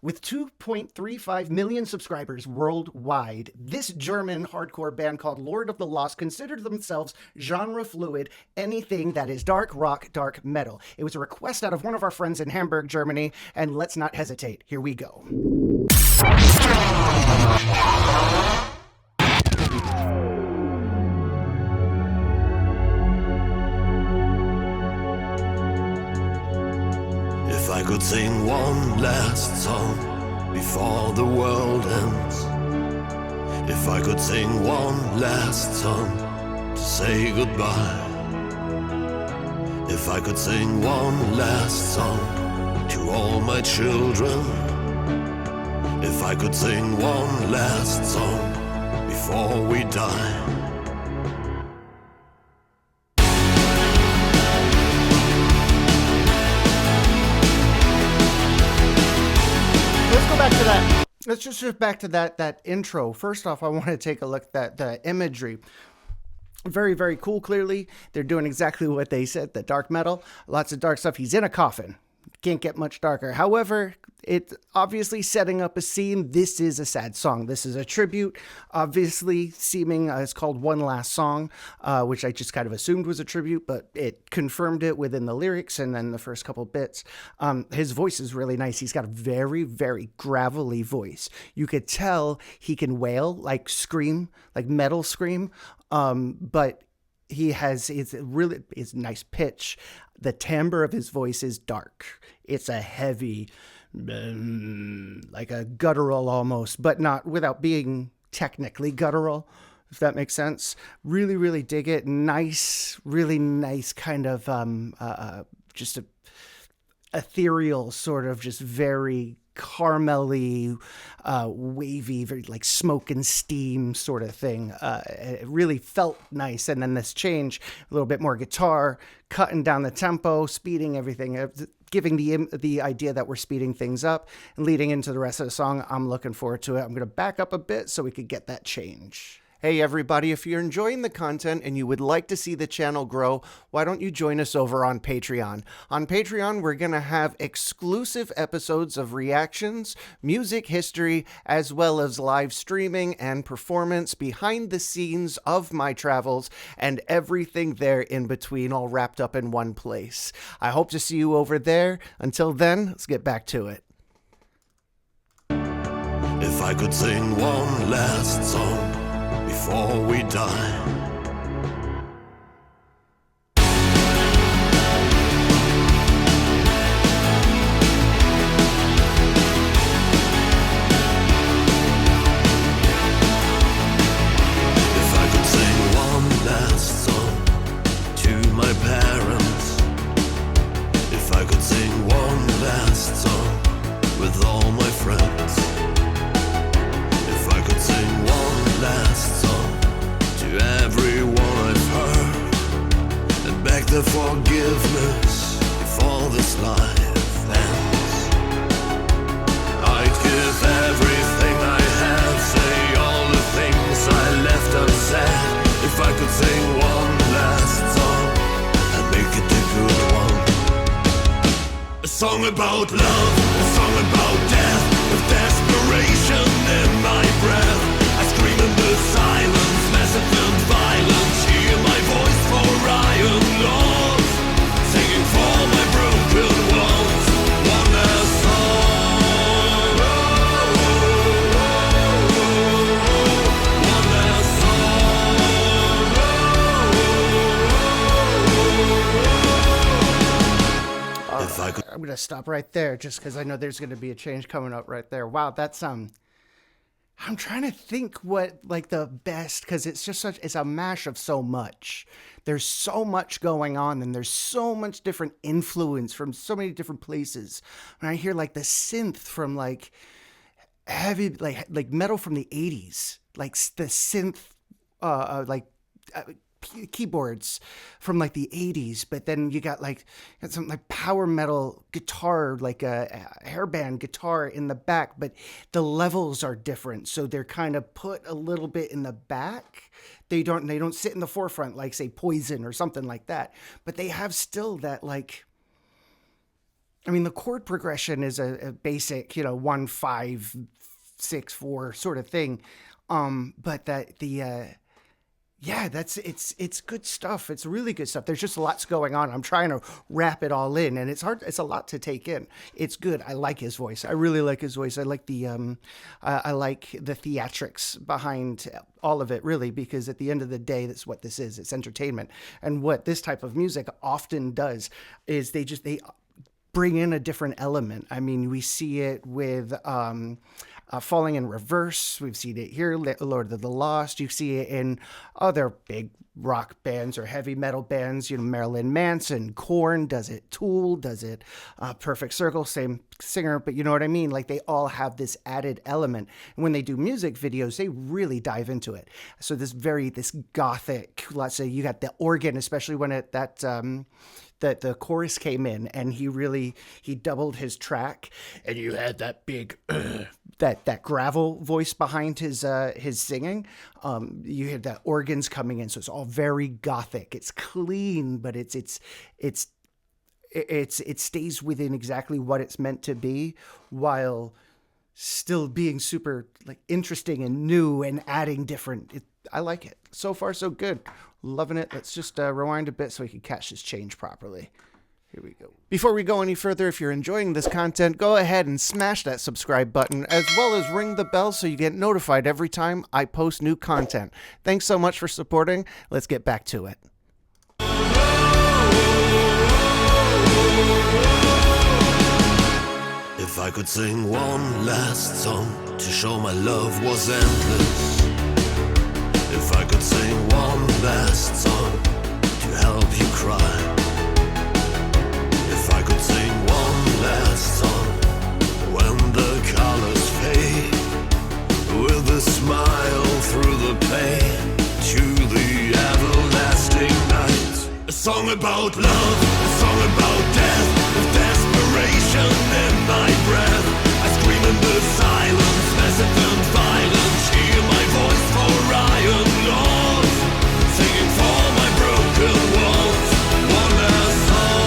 With 2.35 million subscribers worldwide, this German hardcore band called Lord of the Lost considered themselves genre fluid, anything that is dark rock, dark metal. It was a request out of one of our friends in Hamburg, Germany, and let's not hesitate. Here we go. If I could sing one last song before the world ends, if I could sing one last song to say goodbye, if I could sing one last song to all my children, if I could sing one last song before we die. Let's just shift back to that intro. First off, I want to take a look at the imagery. Very, very cool. Clearly, they're doing exactly what they said, the dark metal. Lots of dark stuff. He's in a coffin. Can't get much darker. However, it's obviously setting up a scene. This is a sad song. This is a tribute. Obviously, seeming it's called One Last Song, which I just kind of assumed was a tribute, but it confirmed it within the lyrics and then the first couple bits. His voice is really nice. He's got a very, very gravelly voice. You could tell he can wail, like scream, like metal scream, but it's nice pitch. The timbre of his voice is dark. It's a heavy, like a guttural almost, but not without being technically guttural, if that makes sense. Really, really dig it. Nice, really nice kind of just a ethereal sort of just very caramely, wavy, very like smoke and steam sort of thing. It really felt nice. And then this change, a little bit more guitar, cutting down the tempo, speeding everything, giving the idea that we're speeding things up and leading into the rest of the song. I'm looking forward to it. I'm going to back up a bit so we could get that change. Hey everybody, if you're enjoying the content and you would like to see the channel grow, why don't you join us over on Patreon? On Patreon, we're going to have exclusive episodes of reactions, music history, as well as live streaming and performance behind the scenes of my travels and everything there in between, all wrapped up in one place. I hope to see you over there. Until then, let's get back to it. If I could sing one last song before we die. If I could sing one last song to my parents, if I could sing one last song with all my friends, if I could sing one last song to everyone I've heard and beg their forgiveness before this life ends, I'd give everything I have, say all the things I left unsaid. If I could sing one last song and make it a good one, a song about love, a song about death, with desperation in my breath. I scream in the silence, massive and violent. Hear my voice for Ryan Laws, singing for my broken walls. One last song, one last song. If I could, I'm going to stop right there just because I know there's going to be a change coming up right there. Wow, that's I'm trying to think what like the best, because it's just it's a mash of so much. There's so much going on and there's so much different influence from so many different places. When I hear like the synth from like heavy, like metal from the 80s, like the synth, keyboards from like the 80s, but then you got some like power metal guitar, like a hairband guitar in the back, but the levels are different, so they're kind of put a little bit in the back. They don't sit in the forefront like say Poison or something like that, but they have still that like I mean, the chord progression is a basic, 1 5 6 4 sort of thing. But that yeah, it's good stuff. It's really good stuff. There's just lots going on. I'm trying to wrap it all in, and it's hard. It's a lot to take in. It's good. I like his voice. I really like his voice. I like I like the theatrics behind all of it, really, because at the end of the day, that's what this is. It's entertainment, and what this type of music often does is they bring in a different element. I mean, we see it with Falling in Reverse. We've seen it here, Lord of the Lost. You see it in other big rock bands or heavy metal bands. Marilyn Manson, Korn does it, Tool does it, Perfect Circle, same singer, but you know what I mean? Like, they all have this added element. And when they do music videos, they really dive into it. So this gothic, let's say, you got the organ, especially when that the chorus came in, and he doubled his track, and you had that big that gravel voice behind his singing. You had the organs coming in, so it's all very gothic. It's clean, but it stays within exactly what it's meant to be, while still being super interesting and new and adding different. I like it. So far, so good. Loving it. Let's just rewind a bit so we can catch this change properly. Here we go. Before we go any further, if you're enjoying this content, go ahead and smash that subscribe button, as well as ring the bell so you get notified every time I post new content. Thanks so much for supporting. Let's get back to it. If I could sing one last song to show my love was endless. If I could sing one last song to help you cry. If I could sing one last song when the colors fade, with a smile through the pain to the everlasting night. A song about love, a song about death, with desperation in my breath. I scream in the silence, massive and violent. Hear my voice for Ryan Laws, singing for my broken walls. One last song,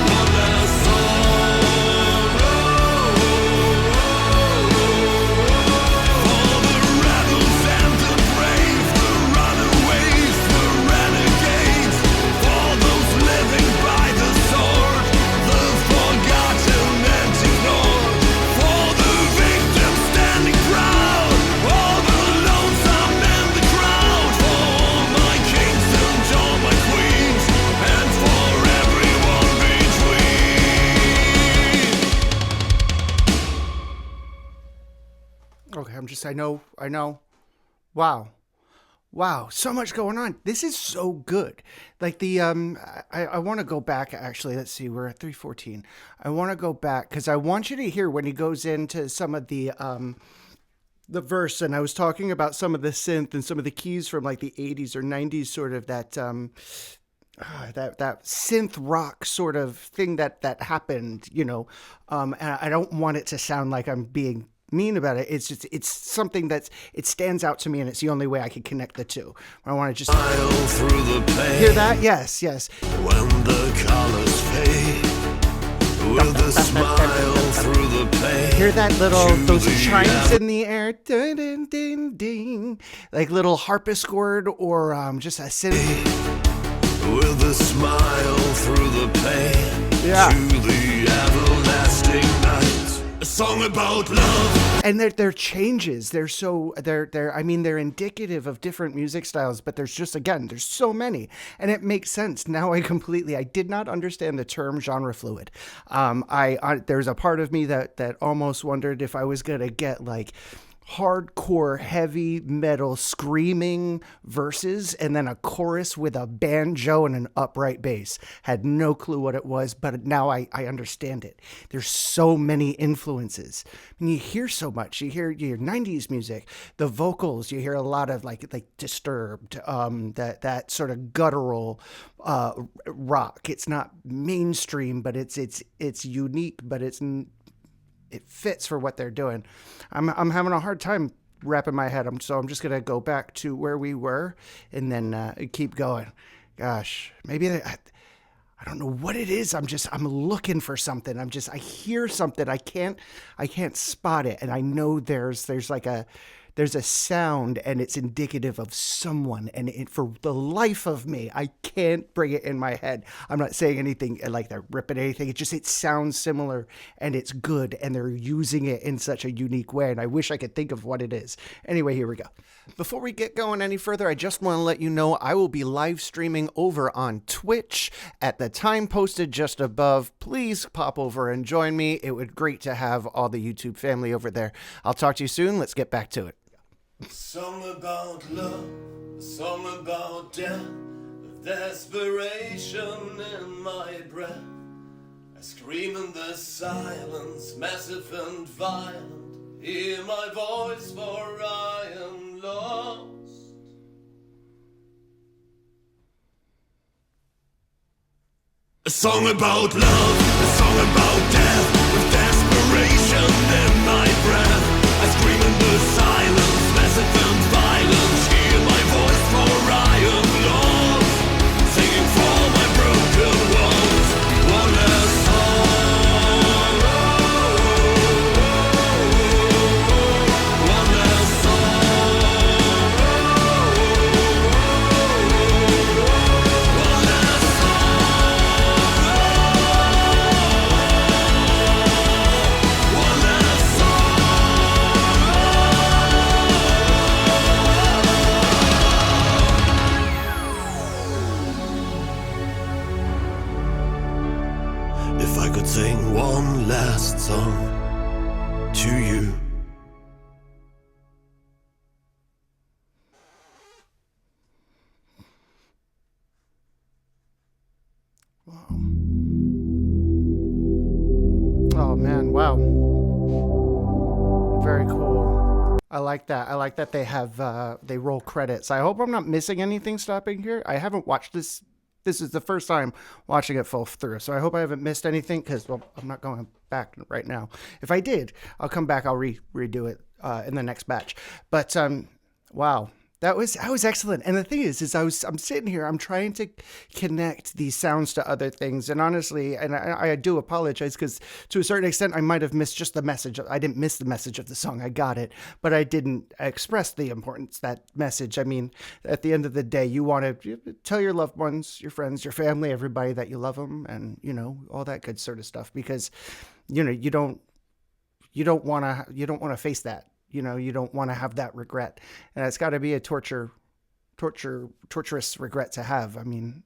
one last song, for the rebels and the brave, the runaways, the renegades, for those living by the sword, the forgotten and ignored, for the victims standing proud, all the lonesome in the crowd, for all my kings and all my queens, and for everyone between. Okay, I know. Wow, so much going on. This is so good. Like I want to go back, actually. Let's see, we're at 3:14. I want to go back because I want you to hear when he goes into some of the verse, and I was talking about some of the synth and some of the keys from like the 80s or 90s, sort of that synth rock sort of thing that happened, and I don't want it to sound like I'm being mean about it. It's something it stands out to me, and it's the only way I can connect the two. I want to just Through the pain, hear that. Yes. when the colors fade, with a smile through the pain. Hear that to those the chimes in the air, ding, ding, ding, ding, like little harpsichord or just a synth. With a smile through the pain, Yeah. to the everlasting night. A song about love. And they're changes. They're indicative of different music styles, but there's so many, and it makes sense now. I did not understand the term genre fluid. There's a part of me that almost wondered if I was gonna get like hardcore heavy metal screaming verses and then a chorus with a banjo and an upright bass. Had no clue what it was, but now I understand it. There's so many influences. And you hear so much. You hear 90s music, the vocals, you hear a lot of like Disturbed, that sort of guttural rock. It's not mainstream, but it's unique, but it fits for what they're doing. I'm having a hard time wrapping my head. So I'm just going to go back to where we were and then keep going. Gosh, maybe I don't know what it is. I'm looking for something. I hear something. I can't spot it. And I know there's a sound and it's indicative of someone. And for the life of me, I can't bring it in my head. I'm not saying anything like they're ripping anything. It sounds similar and it's good. And they're using it in such a unique way. And I wish I could think of what it is. Anyway, here we go. Before we get going any further, I just want to let you know I will be live streaming over on Twitch at the time posted just above. Please pop over and join me. It would be great to have all the YouTube family over there. I'll talk to you soon. Let's get back to it. A song about love, a song about death, of desperation in my breath. I scream in the silence, massive and violent. Hear my voice, for I am lost. A song about love, a song about death, with desperation in my breath. I scream in the silence, massive and violent. Hear my voice, for I am lost. Singing for my broken walls. One last song. One last song. One last song. One last song. If I could sing one last song to you. Oh man, wow. Very cool. I like that. I like that they have they roll credits. I hope I'm not missing anything stopping here. I haven't watched this. This is the first time watching it full through, so I hope I haven't missed anything because, well, I'm not going back right now. If I did, I'll come back. I'll redo it in the next batch. But wow. That was excellent. And the thing is I'm sitting here, I'm trying to connect these sounds to other things. And honestly, and I do apologize because to a certain extent, I might have missed just the message. I didn't miss the message of the song. I got it, but I didn't express the importance, that message. I mean, at the end of the day, you want to tell your loved ones, your friends, your family, everybody that you love them and, all that good sort of stuff, because, you don't want to face that. You don't want to have that regret, and it's got to be a torturous regret to have. I mean,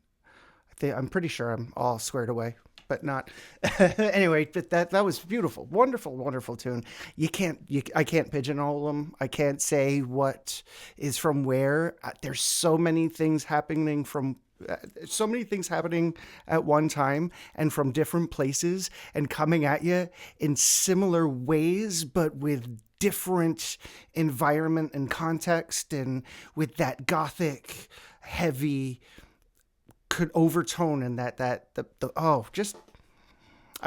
I'm pretty sure I'm all squared away, but not. Anyway, but that was beautiful, wonderful, wonderful tune. I can't pigeonhole them. I can't say what is from where. There's so many things happening at one time and from different places and coming at you in similar ways, but with different environment and context, and with that gothic heavy overtone and I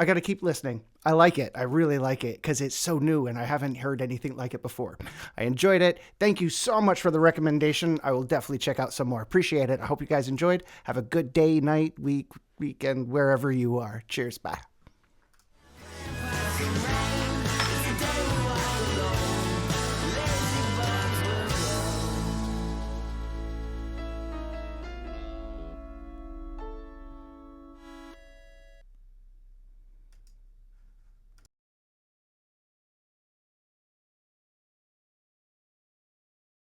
got to keep listening. I like it. I really like it because it's so new and I haven't heard anything like it before. I enjoyed it. Thank you so much for the recommendation. I will definitely check out some more. Appreciate it. I hope you guys enjoyed. Have a good day, night, week, weekend, wherever you are. Cheers. Bye.